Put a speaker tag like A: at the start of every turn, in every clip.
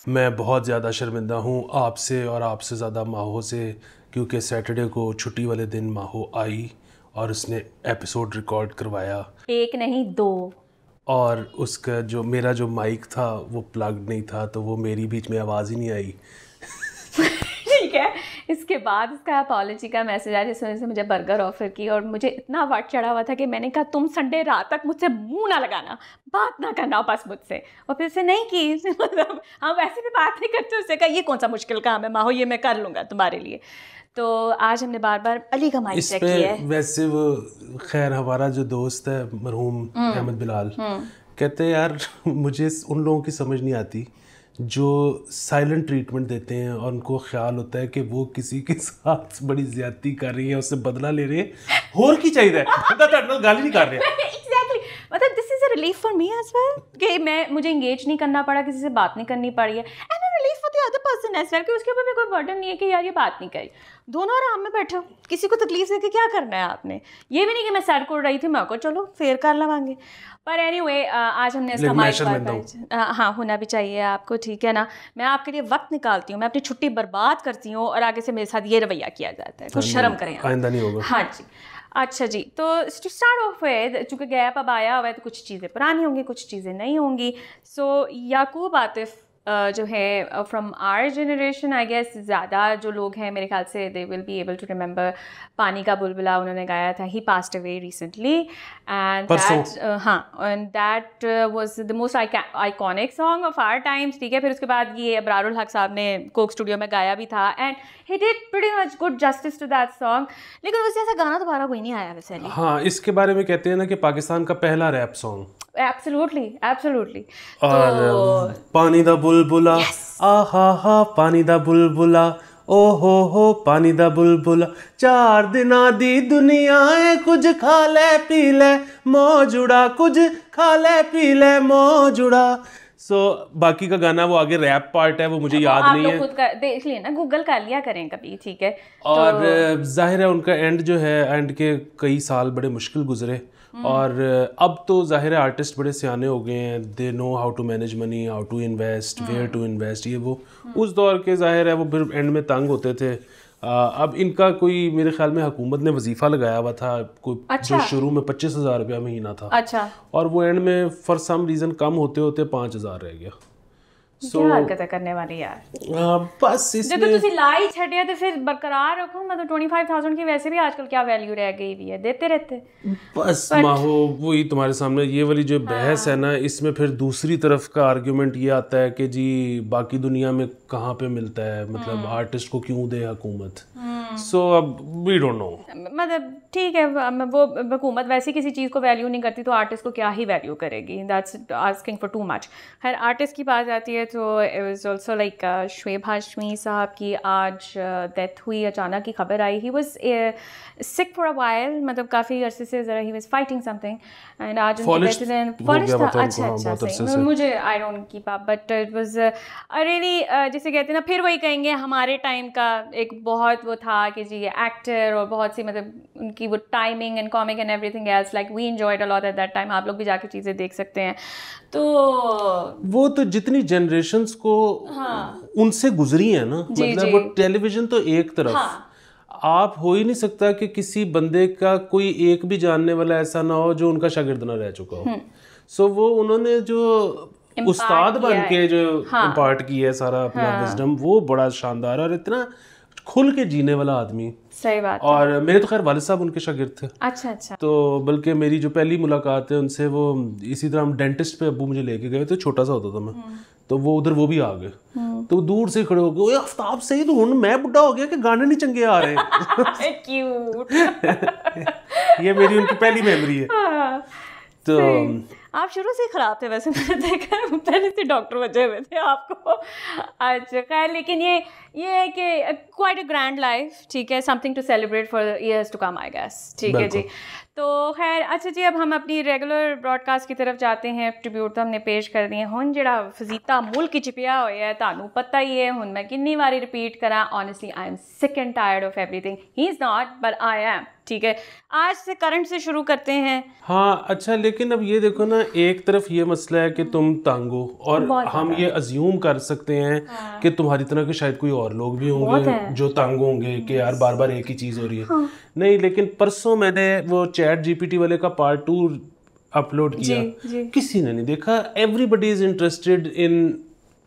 A: मैं बहुत ज़्यादा शर्मिंदा हूँ आपसे और आपसे ज़्यादा माहो से, क्योंकि सैटरडे को छुट्टी वाले दिन माहो आई और उसने एपिसोड रिकॉर्ड करवाया।
B: एक नहीं दो।
A: और उसका जो मेरा जो माइक था वो प्लग नहीं था, तो वो मेरी बीच में आवाज़ ही नहीं आई।
B: ठीक है, इसके बाद उसका अपॉलॉजी का मैसेज आया जिसमें से मुझे बर्गर ऑफर की और मुझे इतना वट चढ़ा हुआ था कि मैंने कहा तुम संडे रात तक मुझसे मुंह ना लगाना, बात ना करना बस मुझसे। और फिर से नहीं की मतलब हम वैसे भी बात नहीं करते। उससे कहा ये कौन सा मुश्किल काम है माहो, ये मैं कर लूँगा तुम्हारे लिए। तो आज हमने बार बार अली का माइक चेक किया है।
A: वैसे वो खैर हमारा जो दोस्त है मरहूम अहमद बिलाल कहते हैं यार मुझे उन लोगों की समझ नहीं आती जो साइलेंट ट्रीटमेंट देते हैं और उनको ख्याल होता है कि वो किसी के साथ बड़ी ज्यादती कर रही है, उससे बदला ले रही है। होर की चाहिए गाली नहीं कर रहे।
B: एग्जैक्टली, मतलब this is a relief for me as well कि मुझे इंगेज नहीं करना पड़ा, किसी से बात नहीं करनी पड़ी है। And a relief for the other person as well कि उसके ऊपर भी कोई बर्डन नहीं है कि यार ये बात नहीं करी। दोनों आराम में बैठो, किसी को तकलीफ देके क्या करना है आपने। ये भी नहीं कि मैं सर कोड़ रही थी, मैं को चलो फेर कर लवांगे। पर एनीवे आज हमने इसका माइक हाँ होना भी चाहिए आपको, ठीक है ना। मैं आपके लिए वक्त निकालती हूँ, मैं अपनी छुट्टी बर्बाद करती हूँ और आगे से मेरे साथ ये रवैया किया जाता है। कुछ शर्म करें,
A: आइंदा नहीं होगा।
B: हाँ जी। अच्छा जी, तो टू स्टार्ट ऑफ विद, चूँकि गैप अब आया हुआ है तो कुछ चीज़ें पुरानी होंगी, कुछ चीज़ें नहीं होंगी। सो याकूब आतिफ जो है from our generation I guess, ज़्यादा जो लोग हैं मेरे ख्याल से they will be able to remember पानी का बुलबुला उन्होंने गाया था। He passed away recently and that and that was the most iconic song of our times, ठीक है। फिर उसके बाद ये अबरारुल हक साहब ने कोक स्टूडियो में गाया भी था and he did pretty much good justice to that song, लेकिन उससे ऐसा गाना दोबारा कोई नहीं आया वैसे।
A: हाँ, इसके बारे में कहते हैं ना कि पाकिस्तान का पहला रैप सॉन्ग।
B: Absolutely absolutely.
A: और पानी दा बुलबुला, आहा हा पानी दा बुलबुला, ओ हो पानी दा बुलबुला, 4 दिना दी दुनिया है, कुछ खा ले पी ले मौजुड़ा, कुछ खा ले पी ले मौजुड़ा। बाकी का गाना वो आगे रैप पार्ट है, वो मुझे याद नहीं है।
B: आप लोग खुद देख लिए ना, गूगल कर लिया करें कभी, ठीक है।
A: और जाहिर है उनका एंड जो है, एंड के कई साल बड़े मुश्किल गुजरे और अब तो जाहिर है आर्टिस्ट बड़े सियाने हो गए हैं, they know how to manage money, how to invest, where to invest, ये वो उस दौर के जाहिर है वो फिर एंड में तंग होते थे। अब इनका कोई मेरे ख्याल में हुकूमत ने वजीफा लगाया हुआ था कोई, जो शुरू में 25,000 रुपया महीना था।
B: अच्छा।
A: और वो एंड में फॉर सम रीज़न कम होते होते 5,000 रह गया।
B: क्या हरकत करने वाली यार।
A: बस
B: जब तो तुसी लाई छड़िया तो फिर बरकरार रखो। मतलब 25,000 की वैसे भी आजकल क्या वैल्यू रह गई हुई है, देते रहते।
A: बस माहो वही तुम्हारे सामने ये वाली जो बहस है ना, इसमें फिर दूसरी तरफ का आर्ग्यूमेंट ये आता है कि जी बाकी दुनिया में कहाँ पे मिलता है, मतलब आर्टिस्ट को क्यों दे हुकूमत। सो अब वी डोंट नो,
B: मतलब ठीक है, वो हुकूमत वैसे किसी चीज़ को वैल्यू नहीं करती तो आर्टिस्ट को क्या ही वैल्यू करेगी। That's asking for too much. खैर आर्टिस्ट की बात आती है तो it was also like Shoaib Hashmi साहब की आज डेथ हुई, अचानक की खबर आई। He was sick for a while, मतलब काफ़ी अरसे से ज़रा he was fighting something and आज उनकी डेथ था। अच्छा सही, मुझे I don't keep up but it was really, जिसे कहते हैं ना, फिर वही कहेंगे हमारे टाइम का एक बहुत वो था कि जी एक्टर और बहुत सी मतलब उनकी वो timing and comic and everything else, like we enjoyed a lot at that time. आप लोग भी जाके चीज़ें देख सकते हैं। तो
A: वो तो जितनी जनरेशंस को उनसे गुजरी है ना, मतलब वो टेलीविजन तो एक तरफ, आप हो ही नहीं सकता कि किसी बंदे का कोई एक भी जानने वाला ऐसा ना हो जो उनका शागिर्द ना रह चुका हो। सो वो उन्होंने जो उस्ताद बन के जो इम्पार्ट किया है सारा अपना विजडम, वो बड़ा शानदार और इतना खुल के जीने वाला आदमी।
B: सही बात।
A: और मेरे तो खैर वालिद साहब उनके शागिर्द थे।
B: अच्छा।
A: तो बल्कि मेरी जो पहली मुलाकात है उनसे, वो इसी तरह हम डेंटिस्ट पे अब्बू मुझे लेके गए थे, छोटा सा होता था मैं, तो वो उधर वो भी आ गए, तो दूर से खड़े हो गए, आफ्ताब सही तो हूं मैं बुढ़ा हो गया कि गाने नहीं चंगे आ रहे हैं।
B: क्यूट।
A: ये मेरी उनकी पहली मेमोरी है। तो
B: आप शुरू से ही ख़राब थे वैसे, मैंने देखा है, पहले से डॉक्टर बचे हुए थे आपको। अच्छा खैर, लेकिन ये है कि क्वाइट अ ग्रैंड लाइफ, ठीक है, something to celebrate for years to come I guess, ठीक है जी। तो खैर अच्छा जी, अब हम अपनी रेगुलर ब्रॉडकास्ट की तरफ जाते हैं। ट्रिब्यूट तो हमने पेश कर दिए। हुन जिहड़ा फजीता मुल्क च पिया होया है तुहानू पता ही है, हुन मैं कितनी बारी रिपीट करा, honestly I am sick and tired of everything. He is not but I am. ठीक है, आज से करंट से शुरू करते हैं।
A: हाँ अच्छा, लेकिन अब ये देखो ना, एक तरफ ये मसला है कि तुम तंग हो, और हम ये अज्यूम कर सकते हैं कि तुम्हारी तरह के शायद कोई और लोग भी होंगे जो तंग होंगे कि यार बार बार एक ही चीज़ हो रही है। नहीं, लेकिन परसों मैंने वो चैट जीपीटी वाले का पार्ट 2 अपलोड किया, किसी ने नहीं देखा। Everybody is interested in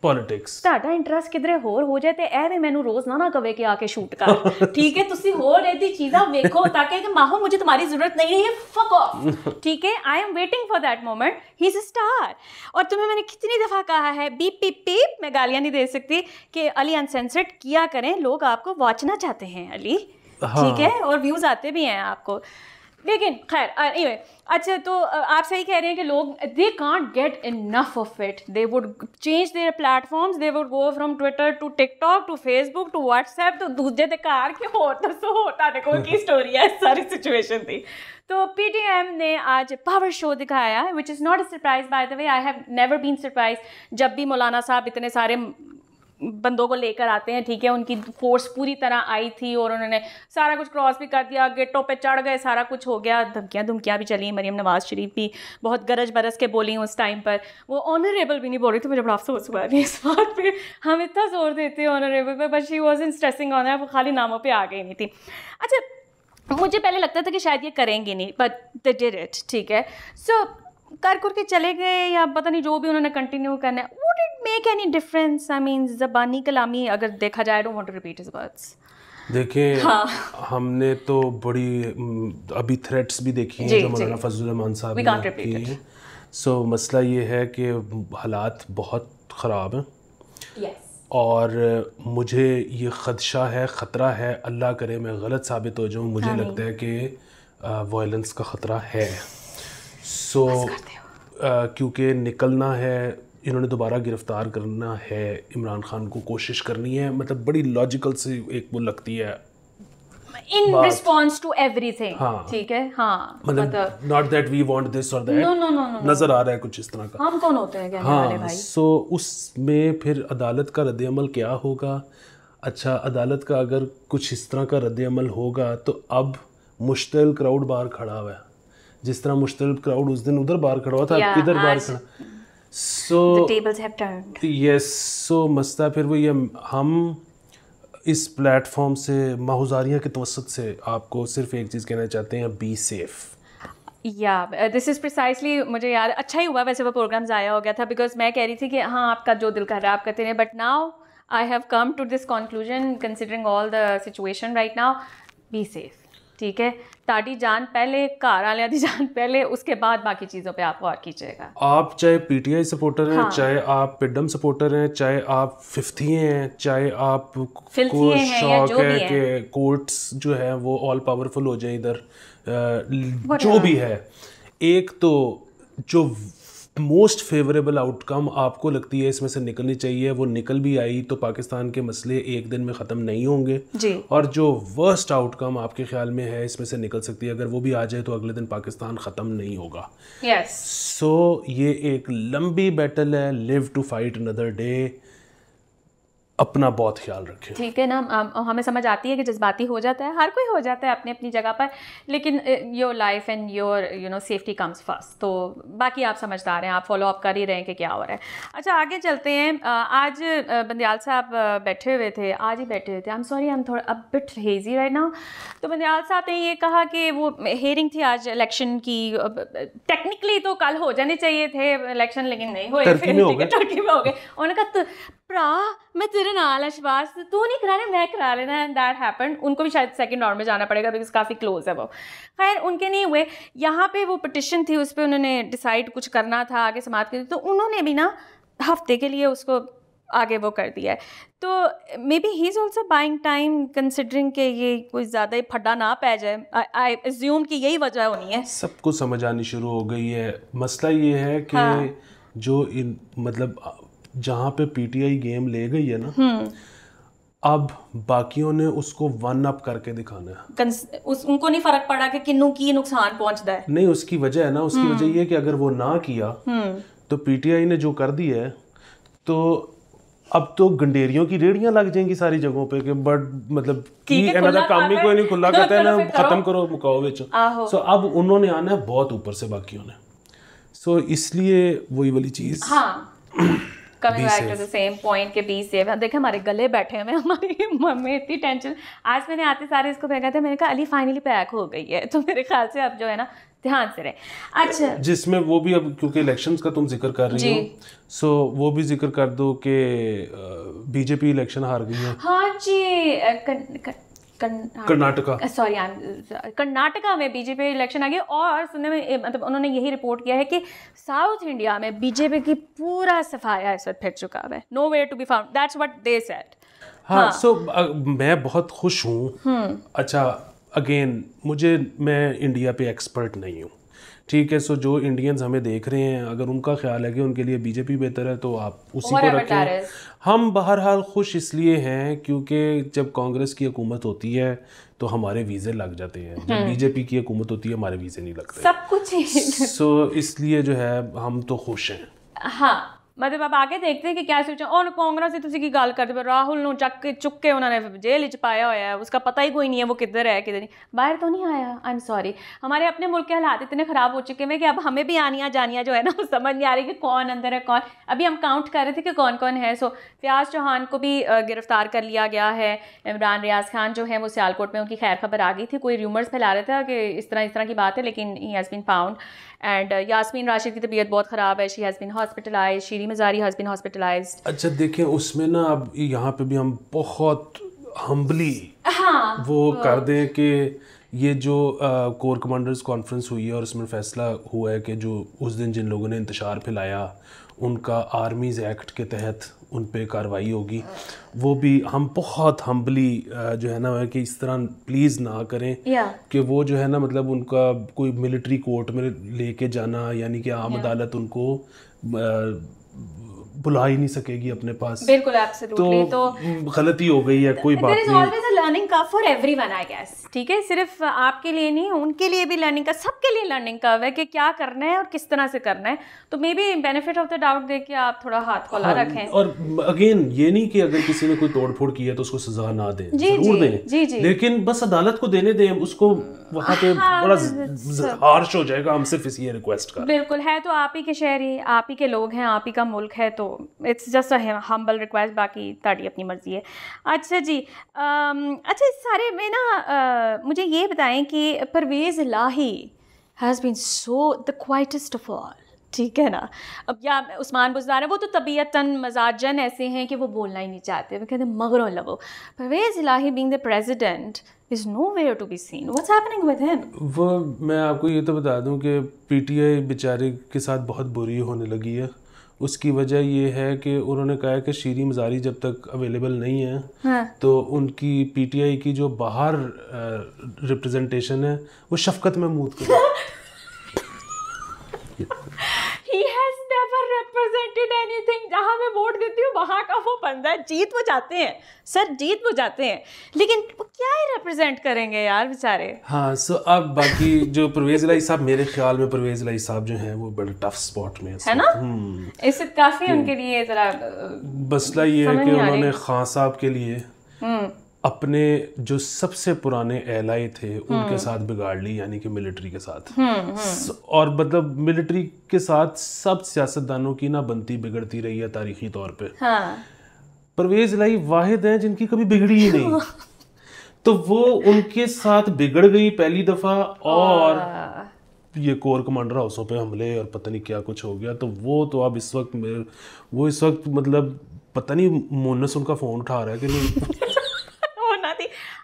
A: politics.
B: ਤੁਹਾਡਾ ਇੰਟਰਸਟ ਕਿਧਰੇ ਹੋਰ ਹੋ ਜਾਏ ਤੇ ਇਹ ਵੀ ਮੈਨੂੰ ਰੋਜ਼ ਨਾ ਕਵੇ ਕਿ ਆके शूट कर। ठीक है, ਤੁਸੀਂ ਹੋਰ ਇਹਦੀ ਚੀਜ਼ਾਂ ਵੇਖੋ ताकि कि माहो मुझे तुम्हारी जरूरत नहीं है, फक ऑफ। ठीक है, I am waiting for that moment, he is a star. और तुम्हें मैंने कितनी दफ़ा कहा है, बीप बीप बीप, मैं गालियाँ नहीं दे सकती, कि अली अनसेंसर्ड किया करें, लोग आपको वॉचना चाहते हैं अली। ठीक है, और व्यूज़ आते भी हैं आपको। लेकिन खैर anyway, अच्छा तो आप सही कह रहे हैं कि लोग they can't get enough of it, they would change their platforms, they would go from Twitter to TikTok to Facebook to WhatsApp तो दूजे दे घर के होर दसो तुहाडे कोल की स्टोरी है। सारी सिचुएशन थी। तो पीटीएम ने आज पावर शो दिखाया, which is not a surprise by the way. I have never been surprise जब भी मौलाना साहब इतने सारे बंदों को लेकर आते हैं। ठीक है, उनकी फोर्स पूरी तरह आई थी और उन्होंने सारा कुछ क्रॉस भी कर दिया, गेटों पे चढ़ गए, सारा कुछ हो गया। धमकियाँ भी चली, मरीम नवाज शरीफ भी बहुत गरज बरस के बोली उस टाइम पर, वो ऑनरेबल भी नहीं बोल रही थी। मुझे बड़ा अफसोस हुआ नहीं इस बात पे, हम इतना जोर देते हैं ऑनरेबल पे, but she wasn't stressing on है, वो खाली नामों पर आ गई नहीं थी। अच्छा, मुझे पहले लगता था कि शायद ये करेंगे नहीं, बट दे डिड इट। ठीक है, सो कर के चले गए या पता नहीं जो भी उन्होंने कंटिन्यू करना है। Would it make any difference? I mean ज़बानी कलामी अगर देखा जाए, don't want to repeat his words.
A: देखिए हमने तो बड़ी अभी थ्रेट्स भी देखी हैं जो मौलाना फजलुर रहमान साहब ने की हैं। सो मसला ये है कि हालात बहुत ख़राब हैं और मुझे ये ख़दशा है, ख़तरा है, अल्लाह करे मैं गलत साबित हो जाऊँ, मुझे लगता है कि वायलेंस का ख़तरा है। सो क्योंकि निकलना है, इन्होंने दोबारा गिरफ्तार करना है इमरान खान को, कोशिश करनी है, मतलब बड़ी लॉजिकल सी एक वो लगती है
B: इन रिस्पॉन्स टू एवरीथिंग। हाँ, ठीक है, हाँ,
A: मतलब not that we want this और दैट,
B: नो,
A: नजर आ रहा है कुछ इस तरह का।
B: हम कौन होते हैं कहने वाले भाई?
A: सो उसमें फिर अदालत का रद्द-ए-अमल क्या होगा? अच्छा, अदालत का अगर कुछ इस तरह का रद्द-ए-अमल होगा तो अब मुश्तिल क्राउड बाहर खड़ा हुआ है, जिस तरह मुश्तिल क्राउड उस दिन उधर बाहर खड़ा हुआ था, अब इधर बाहर खड़ा। So
B: the tables have turned.
A: Yes, so मसला फिर वो ये, हम इस प्लेटफॉर्म से माहुजारियाँ के तवसत से आपको सिर्फ एक चीज़ कहना चाहते हैं, बी सेफ।
B: या दिस इज़ प्रिसाइसली, मुझे याद, अच्छा ही हुआ वैसे वो प्रोग्राम ज़ाया हो गया था, बिकॉज मैं कह रही थी कि हाँ आपका जो दिल कर रहा है आप करते रहे, but now I have come to this conclusion, considering all the situation right now, be safe. ठीक है, ताड़ी जान पहले, घर वाले दी जान पहले, उसके बाद बाकी चीज़ों पे आप गौर कीजिएगा।
A: आप चाहे पीटीआई सपोर्टर हैं, चाहे आप पिडम सपोर्टर हैं, चाहे आप फिफ्थी हैं, चाहे आप को शौक है कि कोर्ट्स जो है वो ऑल पावरफुल हो जाए इधर, जो भी है, एक तो जो मोस्ट फेवरेबल आउटकम आपको लगती है इसमें से निकलनी चाहिए वो निकल भी आई तो पाकिस्तान के मसले एक दिन में ख़त्म नहीं होंगे जी। और जो वर्स्ट आउटकम आपके ख्याल में है इसमें से निकल सकती है, अगर वो भी आ जाए तो अगले दिन पाकिस्तान ख़त्म नहीं होगा।
B: यस,
A: सो ये एक लंबी बैटल है, live to fight another day, अपना बहुत ख्याल रखें।
B: ठीक है ना, हमें समझ आती है कि जज्बाती हो जाता है, हर कोई हो जाता है अपनी अपनी जगह पर, लेकिन your life and your safety comes first. तो बाकी आप समझदार हैं, आप फॉलो अप कर ही रहे हैं कि क्या हो रहा है। अच्छा आगे चलते हैं। आज बंदियाल साहब बैठे हुए थे, आज ही बैठे हुए थे, I am sorry I am थोड़ा a bit hazy right now. तो बंदियाल साहब ने ये कहा कि वो हेयरिंग थी आज इलेक्शन की, टेक्निकली तो कल हो जाने चाहिए थे इलेक्शन, लेकिन नहीं हुए, टर्की में हो गए। उन्होंने कहा भरा मैं तेरे नाल शबाज, तू नहीं करा रहा मैं करा लेना, एंड दैट हैपेंड। उनको भी शायद सेकंड राउंड में जाना पड़ेगा बिकॉज काफ़ी क्लोज है वो। खैर उनके नहीं हुए। यहाँ पे वो पिटिशन थी, उस पर उन्होंने डिसाइड कुछ करना था, आगे समाप्त कर दी, तो उन्होंने भी ना हफ्ते के लिए उसको आगे वो कर दिया है। तो may be he is also buying time, considering कि ये कोई ज़्यादा ही फड्डा ना पै जाए। आई एज्यूम कि यही वजह होनी है।
A: सबको समझ आनी शुरू हो गई है। मसला ये है कि जो इन मतलब जहाँ पे पीटीआई गेम ले गई है ना, अब बाकियों ने उसको वन अप करके दिखाना है।
B: उनको नहीं फर्क पड़ा कि किन्नू की नुकसान पहुंचता है।
A: नहीं, उसकी वजह है ना, उसकी वजह ये कि अगर वो ना किया तो पीटीआई ने जो कर दिया है, तो अब तो गंडेरियों की रेड़ियां लग जाएंगी सारी जगहों पे कि बट मतलब की अनदर काम ही कोई नहीं खुला कहता है ना, खत्म करो मुकाओ विच। सो अब उन्होंने आना है बहुत ऊपर से बाकियों ने, सो इसलिए वही वाली चीज।
B: Coming back to the same point के बी सेफ। देखे हमारे गले बैठे हुए, हमारी मम्मी इतनी टेंशन। आज मैंने आते सारे इसको फेंका था, मैंने कहा अली फाइनली पैक हो गई है, तो मेरे ख्याल से अब जो है ना ध्यान से रहे। अच्छा, जिसमें
A: वो भी अब क्योंकि इलेक्शंस का तुम जिक्र कर रही हो, सो वो भी जिक्र कर दो कि बीजेपी इलेक्शन हार गई है।
B: हाँ जी, कर्नाटका, सॉरी कर्नाटका में बीजेपी इलेक्शन आ गई, और सुनने में मतलब उन्होंने यही रिपोर्ट किया है कि साउथ इंडिया में बीजेपी की पूरा सफाया इस वक्त फिर चुका है, nowhere to be found, that's what they said.
A: हाँ, सो मैं बहुत खुश हूँ। अच्छा, अगेन मैं इंडिया पे एक्सपर्ट नहीं हूँ, ठीक है। सो जो इंडियंस हमें देख रहे हैं, अगर उनका ख्याल है कि उनके लिए बीजेपी बेहतर है तो आप उसी को रखें। हम बहरहाल खुश इसलिए हैं क्योंकि जब कांग्रेस की हुकूमत होती है तो हमारे वीज़े लग जाते हैं, जब बीजेपी की हुकूमत होती है हमारे वीज़े नहीं लगते,
B: सब कुछ ही।
A: सो इसलिए जो है हम तो खुश हैं।
B: हाँ, मतलब अब आगे देखते हैं कि क्या सोचा। और कांग्रेस तुसी की गल करते पे राहुल नु चुक के उन्होंने जेल च पाया होया है, उसका पता ही कोई नहीं है वो किधर है किधर नहीं, बाहर तो नहीं आया। आई एम सॉरी, हमारे अपने मुल्क के हालात इतने ख़राब हो चुके हैं कि अब हमें भी आनियाँ जानियाँ जो है ना समझ नहीं आ रही कि कौन अंदर है कौन। अभी हम काउंट कर रहे थे कि कौन कौन है। सो फयाज चौहान को भी गिरफ्तार कर लिया गया है। इमरान रियाज खान जो है वो सियालकोट में, उनकी खैर खबर आ गई थी, कोई रूमर्स फैला रहा था कि इस तरह की बात है, लेकिन he has been found. And Yasmin Rashid की तबीयत बहुत ख़राब है, she has been hospitalised, Shireen Mazari has been hospitalised.
A: अच्छा, देखें उसमें ना अब यहाँ पे भी हम बहुत हम्बली वो कर दें कि ये जो कोर कमांडर्स कॉन्फ्रेंस हुई है और उसमें फैसला हुआ है कि जो उस दिन जिन लोगों ने इंतशार फैलाया उनका आर्मीज़ एक्ट के तहत उन पे कार्रवाई होगी। वो भी हम बहुत हम्बली जो है ना कि इस तरह प्लीज़ ना करें कि वो जो है ना मतलब उनका कोई मिलिट्री कोर्ट में लेके जाना, यानी कि आम अदालत उनको बुला ही नहीं सकेगी अपने पास।
B: बिल्कुल, एब्सोल्युटली। तो
A: गलती हो गई है, कोई बात नहीं।
B: There is always a learning curve for everyone, I guess, ठीक है। सिर्फ आपके लिए नहीं, उनके लिए भी लर्निंग का, सबके लिए लर्निंग कर्व है कि क्या करना है और किस तरह से करना है। तो maybe benefit of the doubt दे के आप थोड़ा हाथ खोला रखें। और
A: अगेन ये नहीं कि अगर किसी ने कोई तोड़फोड़ की है तो उसको सजा ना दें, जरूर दें, लेकिन बस अदालत को देने दें, उसको वहाँ पे बड़ा हार्श हो जाएगा। हम सिर्फ इसी रिक्वेस्ट कर,
B: बिल्कुल है तो आप ही के शहरी, आप ही के लोग हैं, आप ही का मुल्क है, तो it's just a humble request, बाकी ताड़ी अपनी मर्जी है। अच्छा जी, अच्छा इस सारे में ना मुझे ये बताएं कि Pervez Elahi has been so the quietest of all, ठीक है ना। अब या उस्मान बुज़दार है, वो तो तबीयतन मजाजन ऐसे हैं कि वो बोलना ही नहीं चाहते, वो कहते मगरों लवो। Pervez Elahi being the president is nowhere to be seen. What's happening with him?
A: वो मैं आपको ये तो बता दूं कि पीटीआई बेचारे के साथ बहुत बुरी होने लगी है। उसकी वजह ये है कि उन्होंने कहा है कि शीरी मज़ारी जब तक अवेलेबल नहीं है, हाँ, तो उनकी पीटीआई की जो बाहर रिप्रेजेंटेशन है वो शफकत महमूद को
B: He has never represented anything. जहाँ मैं वोट देती हूँ वहाँ का वो बंदा है। जीत वो जाते हैं सर, जीत वो जाते हैं, लेकिन वो क्या ही रिप्रेजेंट करेंगे यार बेचारे।
A: हाँ, सो अब बाकी जो परवेज़ इलाही साहब, मेरे ख्याल में परवेज़ इलाही साहब जो हैं वो बड़े टफ स्पॉट में
B: है ना। इससे काफ़ी उनके लिए ज़रा
A: मसला ये है कि उन्होंने खान साहब के लिए अपने जो सबसे पुराने एलाए थे उनके साथ बिगाड़ ली, यानी कि मिलिट्री के साथ। और मतलब मिलिट्री के साथ सब सियासतदानों की ना बनती बिगड़ती रही है तारीखी तौर पे। हाँ। परवेज़ इलाही वाहिद हैं जिनकी कभी बिगड़ी ही नहीं। तो वो उनके साथ बिगड़ गई पहली दफ़ा, और ये कोर कमांडर हाउसों पे हमले और पता नहीं क्या कुछ हो गया। तो वो तो अब इस वक्त मतलब पता नहीं मोनस उनका फ़ोन उठा रहा है कि नहीं।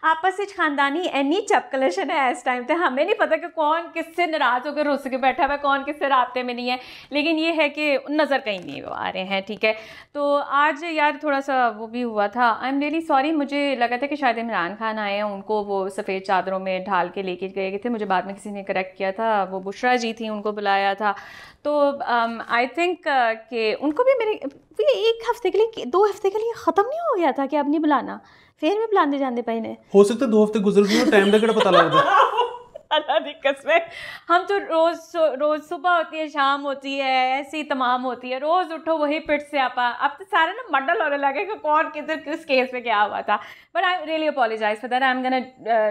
B: आपस में खानदानी एनी चपकलेशन है इस टाइम पे, हमें नहीं पता कि कौन किससे नाराज़ होकर रुस के बैठा हुआ है, कौन किससे राब्ते में नहीं है, लेकिन ये है कि नज़र कहीं नहीं आ रहे हैं, ठीक है। तो आज यार थोड़ा सा वो भी हुआ था, आई एम रियली सॉरी, मुझे लगा था कि शायद इमरान खान आए हैं, उनको वो सफ़ेद चादरों में ढाल के लेके गए थे, मुझे बाद में किसी ने करेक्ट किया था, वो बुशरा जी थी, उनको बुलाया था। तो आई थिंक कि उनको भी मेरे वी ये 1 हफ्ते के लिए 2 हफ्ते के लिए ख़त्म नहीं हो गया था कि अब नहीं बुलाना, फिर भी बुलाने जाते पे ने
A: हो सकता है 2 हफ्ते गुजर गए, टाइम का पता लगता
B: अल्लाह दी कसम। हम तो रोज सुबह होती है, शाम होती है, ऐसे ही तमाम होती है, रोज उठो वही पिट से आपा। अब तो सारा ना मडल होने लगे कि कौन किधर किस केस में क्या हुआ था। But I really apologise for that, I am gonna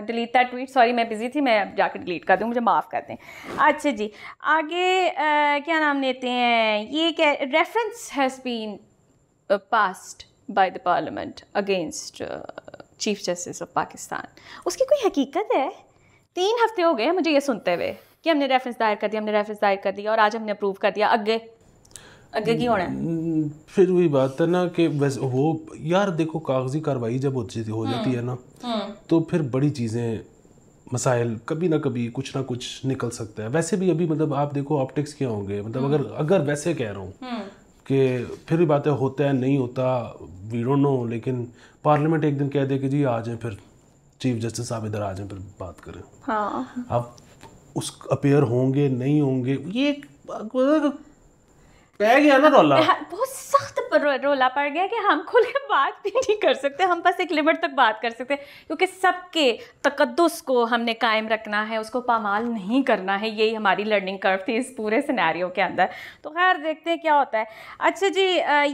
B: delete that tweet, sorry मैं बिजी थी, मैं अब जाकर डिलीट कर दूँ, मुझे माफ़ कर दें। अच्छा जी, आगे क्या नाम लेते हैं, ये क्या reference has been passed by the parliament against chief justice of Pakistan, उसकी कोई हकीकत है? 3 हफ्ते हो गए मुझे ये सुनते हुए कि हमने रेफरेंस दायर कर दिया, हमने रेफरेंस दायर कर दिया और आज हमने अप्रूव कर दिया, आगे की होना है?
A: फिर वही बात है ना कि वैसे वो यार देखो, कागजी कार्रवाई जब हो जाती है ना, तो फिर बड़ी चीज़ें मसाइल कभी ना कभी कुछ ना कुछ निकल सकता है। वैसे भी अभी मतलब आप देखो ऑप्टिक्स क्या होंगे, मतलब अगर वैसे कह रहा हूँ कि फिर भी बातें होता है नहीं होता, वी डोंट नो, लेकिन पार्लियामेंट एक दिन कह दे कि जी आ जाए, फिर चीफ जस्टिस साहब इधर आ जाए, फिर बात करें।
B: हाँ,
A: अब उस अपेयर होंगे नहीं होंगे, ये पै गया ना रोला,
B: बहुत सख्त रोला पड़ गया कि हम खुल के बात भी नहीं कर सकते, हम बस एक लिमिट तक बात कर सकते, क्योंकि सबके तकद्दुस को हमने कायम रखना है, उसको पामाल नहीं करना है। यही हमारी लर्निंग कर्व थी इस पूरे सिनेरियो के अंदर। तो खैर देखते हैं क्या होता है। अच्छा जी,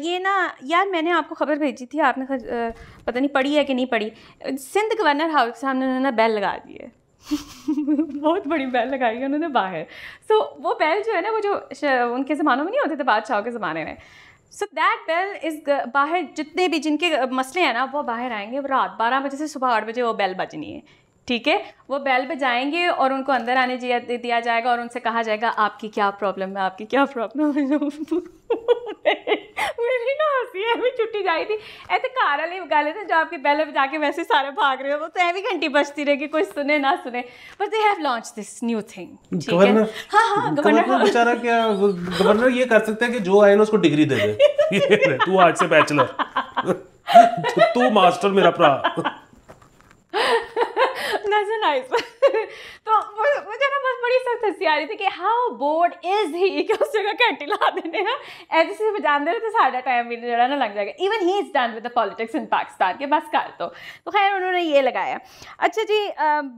B: ये ना यार मैंने आपको खबर भेजी थी, आपने पता नहीं पढ़ी है कि नहीं पढ़ी। सिंध गवर्नर हाउस सामने उन्होंने बेल लगा दी है बहुत बड़ी बेल लगाई है उन्होंने बाहर। सो वो बेल जो है ना, वो जो उनके ज़मानों में नहीं होते थे, बादशाहों के ज़माने में, सो दैट बेल इज़ बाहर, जितने भी जिनके मसले हैं ना वो बाहर आएंगे, रात 12 बजे से सुबह 8 बजे वो बेल बजनी है, ठीक है। वो बेल बजाएंगे और उनको अंदर आने दिया जाएगा और उनसे कहा जाएगा आपकी क्या प्रॉब्लम है, आपकी क्या प्रॉब्लम है मेरी ना हंसी है भी छुट्टी जाई थी। ऐसे कार वाले गाले थे जो आपकी बेल बजा के वैसे सारे भाग रहे हो, वो तो ऐसी घंटी बजती रहेगी, कोई सुने ना सुने, but they have launch this new thing.
A: Governor, हाँ गवर्नर बेचारा क्या, गवर्नर ये कर सकता है कि जो आए ना उसको डिग्री दे दे तू आज से बैचलर तू मास्टर मेरा भरा नाइस
B: तो मुझे ना बस बड़ी सख्त हंसी आ रही थी कि हाउ बोर्ड इज ही कि उस जगह घंटी ला देने ना, ऐसे से बजाते रहे तो सारा टाइम भी जरा ना लग जाएगा। Even he is done with the politics in Pakistan के, बस कर तो खैर उन्होंने ये लगाया। अच्छा जी,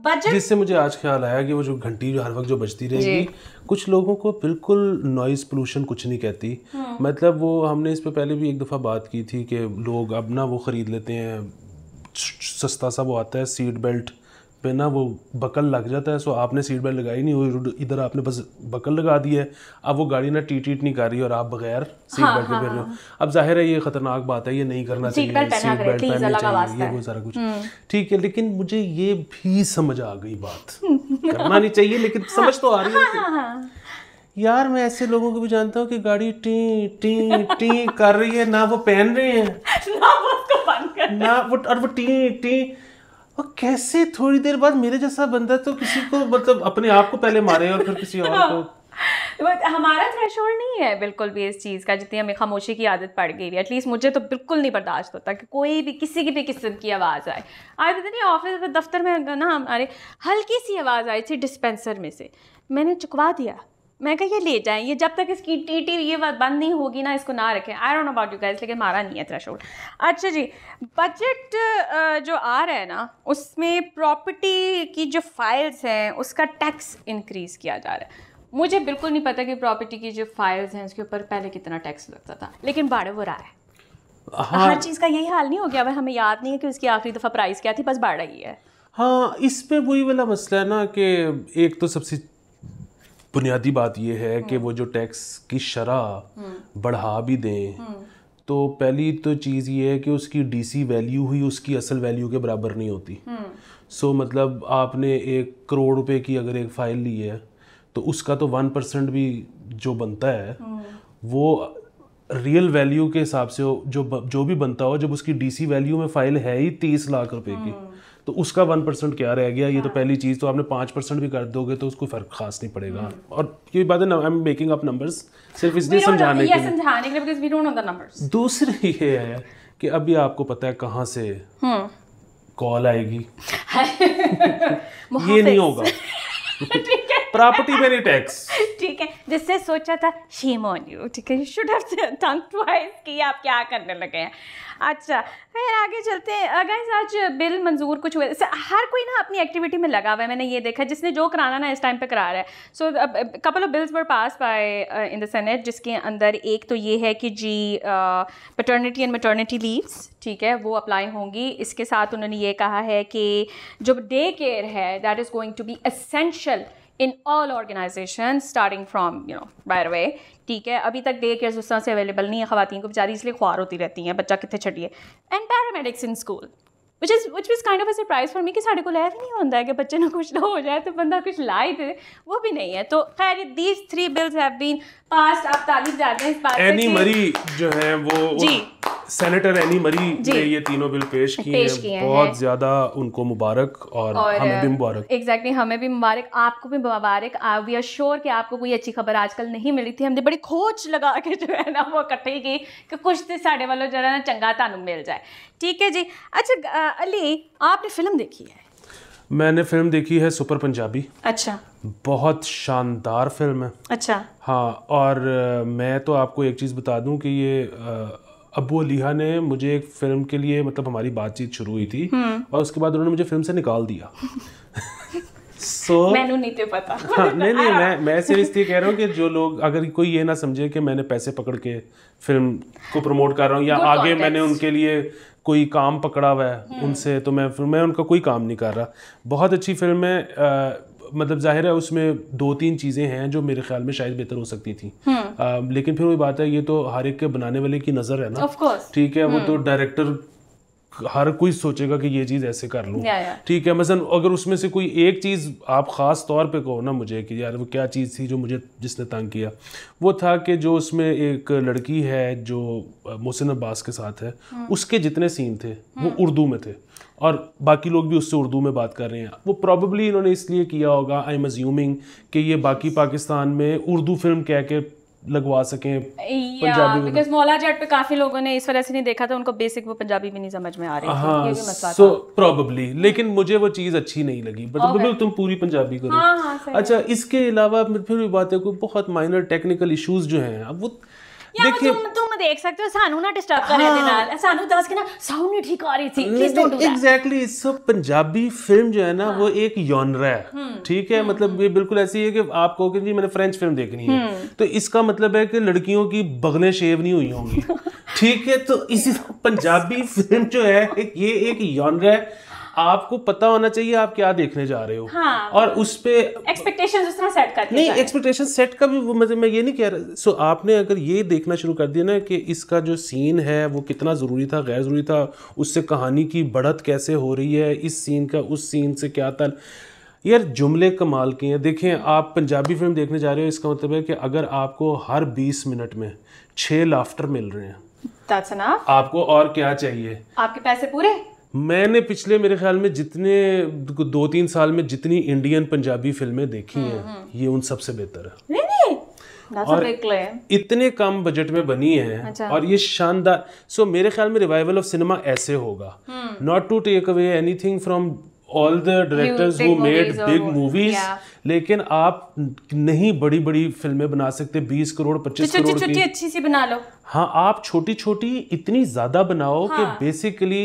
B: बजट,
A: जिससे मुझे आज ख्याल आया कि वो जो घंटी जो हर वक्त जो बजती रहेगी, कुछ लोगों को बिल्कुल नॉइज़ पोल्यूशन कुछ नहीं कहती। मतलब वो हमने इस पे पहले भी एक दफ़ा बात की थी कि लोग अब ना वो ख़रीद लेते हैं, सस्ता सा वो आता है सीट बेल्ट पे ना, वो बकल लग जाता है। सो आपने सीट बेल्ट लगाई नहीं हो, इधर आपने बस बकल लगा दी है, अब वो गाड़ी ना टीट नहीं कर रही और आप बगैर सीट बेल्ट के फिर रहे हो। अब जाहिर है ये खतरनाक बात है, ये नहीं करना चाहिए, सीट बेल्ट पहननी चाहिए, ये वो सारा कुछ ठीक है। लेकिन मुझे ये भी समझ आ गई बात करना नहीं चाहिए, लेकिन समझ तो आ रही है यार। मैं ऐसे लोगों को भी जानता हूँ कि गाड़ी टी टी टी कर रही है, ना वो पहन रहे हैं ना वो, और वो टी टी, और कैसे थोड़ी देर बाद मेरे जैसा बंदा तो किसी को मतलब अपने आप को पहले मारे और फिर किसी और को।
B: हमारा थ्रेशोल्ड नहीं है बिल्कुल भी इस चीज़ का, जितनी हमें खामोशी की आदत पड़ गई है। एटलीस्ट मुझे तो बिल्कुल नहीं बर्दाश्त होता कि कोई भी किसी की भी किस्म की आवाज़ आए। आज पता नहीं ऑफिस में दफ्तर में ना हमारे हल्की सी आवाज़ आई थी डिस्पेंसर में से, मैंने चुकवा दिया, मैं कहा ये ले जाएं, ये जब तक इसकी टीटी ये बात बंद नहीं होगी ना, इसको ना रखें। I don't know about you guys, लेकिन हमारा नहीं है थ्रेशोल्ड। अच्छा जी, बजट जो आ रहा है ना, उसमें प्रॉपर्टी की जो फाइल्स हैं उसका टैक्स इंक्रीज़ किया जा रहा है। मुझे बिल्कुल नहीं पता कि प्रॉपर्टी की जो फाइल्स हैं उसके ऊपर पहले कितना टैक्स लगता था, लेकिन बढ़ वो रहा है। हाँ, हर चीज़ का यही हाल नहीं हो गया। हमें याद नहीं है कि उसकी आखिरी दफ़ा प्राइस क्या थी, बस बढ़ रही है।
A: हाँ, इसमें वही वाला मसला है ना कि एक तो सबसे बुनियादी बात ये है कि वो जो टैक्स की शरह बढ़ा भी दें, तो पहली तो चीज़ ये है कि उसकी डीसी वैल्यू हुई उसकी असल वैल्यू के बराबर नहीं होती। सो मतलब आपने 1 करोड़ रुपए की अगर एक फ़ाइल ली है तो उसका तो 1% भी जो बनता है वो रियल वैल्यू के हिसाब से जो भी बनता हो, जब उसकी डीसी वैल्यू में फ़ाइल है ही 30 लाख रुपए की, तो उसका 1% क्या रह गया। ये तो पहली चीज़। तो आपने 5% भी कर दोगे तो उसको फ़र्क खास नहीं पड़ेगा। और ये बात है, I am making up numbers सिर्फ इसलिए समझाने के लिए,
B: because we don't know the numbers।
A: दूसरी ये है कि अभी आपको पता है कहाँ से कॉल आएगी ये नहीं होगा प्रॉपर्टी पे नहीं टैक्स।
B: ठीक है, जिससे सोचा था शेम ऑन यू, ठीक है, you should have done twice कि आप क्या करने लगे हैं। अच्छा, फिर आगे चलते हैं गाइस। आज बिल मंजूर कुछ हुए, हर कोई ना अपनी एक्टिविटी में लगा हुआ है, मैंने ये देखा, जिसने जो कराना ना इस टाइम पे करा रहा है। So couple of bills were pass by in the senate, जिसके अंदर एक तो ये है कि जी पैटर्निटी एंड मैटर्निटी लीव्स, ठीक है, वो अप्लाई होंगी। इसके साथ उन्होंने ये कहा है कि जो डे केयर है that is going to be essential in all organisation starting from by the way, ठीक है। अभी तक डे केयर उस तरह से अवेलेबल नहीं है, ख़वातीन को बेचारी इसलिए ख्वार होती रहती हैं, बच्चा कितने छड़िए। And paramedics in school which was kind of a surprise for me कि साढ़े को लाया भी नहीं होता है कि बच्चे ना कुछ हो जाए तो बंदा कुछ लाए दे, वो भी नहीं है। तो खैर these 3 bills have been passed। आप तारीफ जाते हैं इस बात पे।
A: एनी मरी जो है वो सेनेटर एनी मरी ने ये तीनों बिल पेश किए हैं, बहुत ज़्यादा उनको मुबारक, और हमें भी मुबारक।
B: एग्जैक्टली, हमें भी मुबारक, आपको भी मुबारक। वी आर श्योर कि आपको कोई अच्छी खबर आजकल नहीं मिली थी, हमने बड़ी खोज लगा के जो है ना वो इकट्ठी की कि कुछ तो साढ़े वालों जो है ना चंगा तानू मिल जाए, ठीक है जी। अच्छा अली, आपने फिल्म देखी है?
A: मैंने फिल्म देखी है सुपर पंजाबी।
B: अच्छा,
A: बहुत शानदार फिल्म है।
B: अच्छा,
A: हाँ, और मैं तो आपको एक चीज़ बता दूं कि ये अब्बू अलीहा ने मुझे एक फिल्म के लिए, मतलब हमारी बातचीत शुरू हुई थी और उसके बाद उन्होंने मुझे फिल्म से निकाल दिया।
B: मैंने नहीं तो पता।
A: हाँ, नहीं, मैं सीरियसली कह रहा हूँ कि जो लोग, अगर कोई ये ना समझे कि मैंने पैसे पकड़ के फिल्म को प्रमोट कर रहा हूँ या आगे मैंने उनके लिए कोई काम पकड़ा हुआ है उनसे, तो मैं उनका कोई काम नहीं कर रहा। बहुत अच्छी फिल्म है, मतलब जाहिर है उसमें 2-3 चीज़ें हैं जो मेरे ख्याल में शायद बेहतर हो सकती थी, लेकिन फिर वही बात है, ये तो हर एक के बनाने वाले की नज़र है ना, ठीक है। वो तो डायरेक्टर, हर कोई सोचेगा कि ये चीज़ ऐसे कर लूँ, ठीक है। मसलन अगर उसमें से कोई एक चीज़ आप ख़ास तौर पे कहो ना मुझे कि यार वो क्या चीज़ थी जो मुझे जिसने तंग किया, वो था कि जो उसमें एक लड़की है जो मोहसिन अब्बास के साथ है, उसके जितने सीन थे वो उर्दू में थे और बाकी लोग भी उससे उर्दू में बात कर रहे हैं। वो प्रॉबेबली इन्होंने इसलिए किया होगा, आई एम अज्यूमिंग, कि ये बाकी पाकिस्तान में उर्दू फिल्म कह के लगवा सकें पंजाबी,
B: बिकॉज़ मौला जट पे काफी लोगों ने इस वजह से नहीं देखा था, उनको बेसिक वो पंजाबी भी नहीं समझ में आ रही थी, ये भी मसला
A: था। प्रॉबेबली, लेकिन मुझे वो चीज़ अच्छी नहीं लगी, बट तुम पूरी पंजाबी करो। अच्छा, इसके अलावा फिर भी बात है, कोई बहुत माइनर टेक्निकल इश्यूज जो हैं, अब वो
B: देखिए तुम देख सकते हो, सानू ना डिस्टर्ब करे दे नाल, सानू दस के ना साउंड नहीं ठीक आ रही थी, please don't do that.
A: Exactly, so Punjabi film जो है ना वो एक जॉनरा है, ठीक है। मतलब ये बिल्कुल ऐसी है कि आप कहो कि जी मैंने फ्रेंच फिल्म देखनी है, तो इसका मतलब है कि लड़कियों की बगलें शेव नहीं हुई होंगी, ठीक है। तो इसी पंजाबी फिल्म जो है ये एक जॉनरा है, आपको पता होना चाहिए आप क्या देखने जा रहे हो।
B: हाँ,
A: और उस पे
B: एक्सपेक्टेशंस उस तरह सेट करके
A: नहीं, एक्सपेक्टेशन सेट का भी वो, मतलब मैं ये नहीं कह रहा। सो आपने अगर ये देखना शुरू कर दिया ना कि इसका जो सीन है वो कितना ज़रूरी था, गैर ज़रूरी था, उससे कहानी की बढ़त कैसे हो रही है, इस सीन का उस सीन से क्या था, यार जुमले कमाल के हैं। देखें, आप पंजाबी फिल्म देखने जा रहे हो, इसका मतलब है कि अगर आपको हर 20 मिनट में 6 लाफ्टर मिल रहे हैं,
B: That's enough.
A: आपको और क्या चाहिए?
B: आपके पैसे पूरे। मैंने
A: पिछले मेरे ख्याल में जितने 2-3 साल में जितनी इंडियन पंजाबी फिल्में देखी हैं, ये उन सबसे बेहतर है। और इतने कम बजट में बनी है। अच्छा। और ये शानदार। सो मेरे ख्याल में रिवाइवल ऑफ सिनेमा ऐसे होगा, not to take away anything from all the directors who made big movies, लेकिन आप नहीं बड़ी बड़ी फिल्में बना सकते 20 करोड़ 25 करोड़ की,
B: अच्छी सी बना लो।
A: हाँ, आप छोटी छोटी इतनी ज्यादा बनाओ कि बेसिकली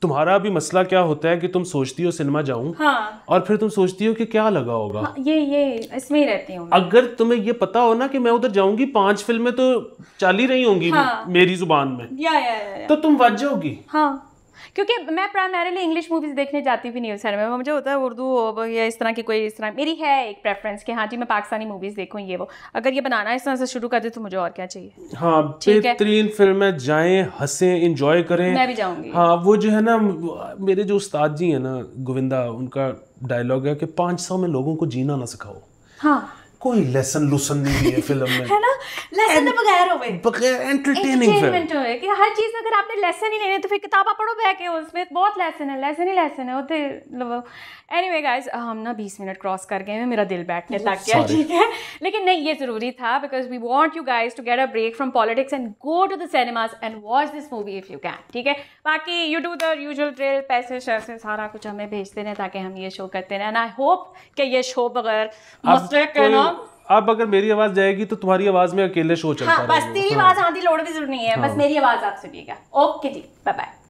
A: तुम्हारा भी मसला क्या होता है कि तुम सोचती हो सिनेमा जाऊं, हाँ, और फिर तुम सोचती हो कि क्या लगा होगा।
B: हाँ, ये इसमें ही रहती हूँ।
A: अगर तुम्हें ये पता हो ना कि मैं उधर जाऊंगी 5 फिल्में तो चल ही रही होंगी, हाँ, मेरी जुबान में,
B: या।
A: तो तुम बच जाओगी।
B: हाँ, क्योंकि मैं प्राइमरीली इंग्लिश मूवीज देखने जाती भी नहीं हूँ सर में, मुझे होता है उर्दू या इस तरह की कोई, इस तरह मेरी है एक प्रेफरेंस कि हाँ जी मैं पाकिस्तानी मूवीज देखूँ, ये वो। अगर ये बनाना इस तरह से शुरू कर दे तो मुझे और क्या चाहिए।
A: हाँ, बेहतरीन फिल्में, जाएं, हंसें, एंजॉय करें।
B: मैं भी जाऊंगी।
A: हाँ, वो जो है ना, मेरे जो उस्ताद जी है ना गोविंदा, उनका डायलॉग है कि 500 में लोगों को जीना ना सिखाओ।
B: हाँ,
A: कोई लेसन लुसन नहीं है फिल्म में,
B: है ना, लेसन तो बगैर हो गए,
A: बगैर एंटरटेनिंग
B: फिल्म है कि हर चीज में अगर आपने लेसन ही लेने तो फिर किताबा पढ़ो बैठ के, उसमें बहुत लेसन है, लेसन है होते। एनीवे गाइस, हम ना 20 मिनट क्रॉस कर गए हैं, मेरा दिल बैठने लग गया, ठीक है, लेकिन नहीं ये जरूरी था because we want you guys to get a break from politics and go to the cinemas and watch this movie if you can, ठीक है। बाकी you do the usual trail, पैसे शैसे सारा कुछ हमें भेजते रहे ताकि हम ये शो करते रहें, एंड आई होप कि ये शो बगैर मसले के ना,
A: अब अगर मेरी आवाज जाएगी तो तुम्हारी आवाज में अकेले शो चलता रहेगा।
B: बस तेरी आवाज आधी लोड भी जरूर नहीं है, बस मेरी आवाज आप सुनिएगा। ओके जी, बाय बाय।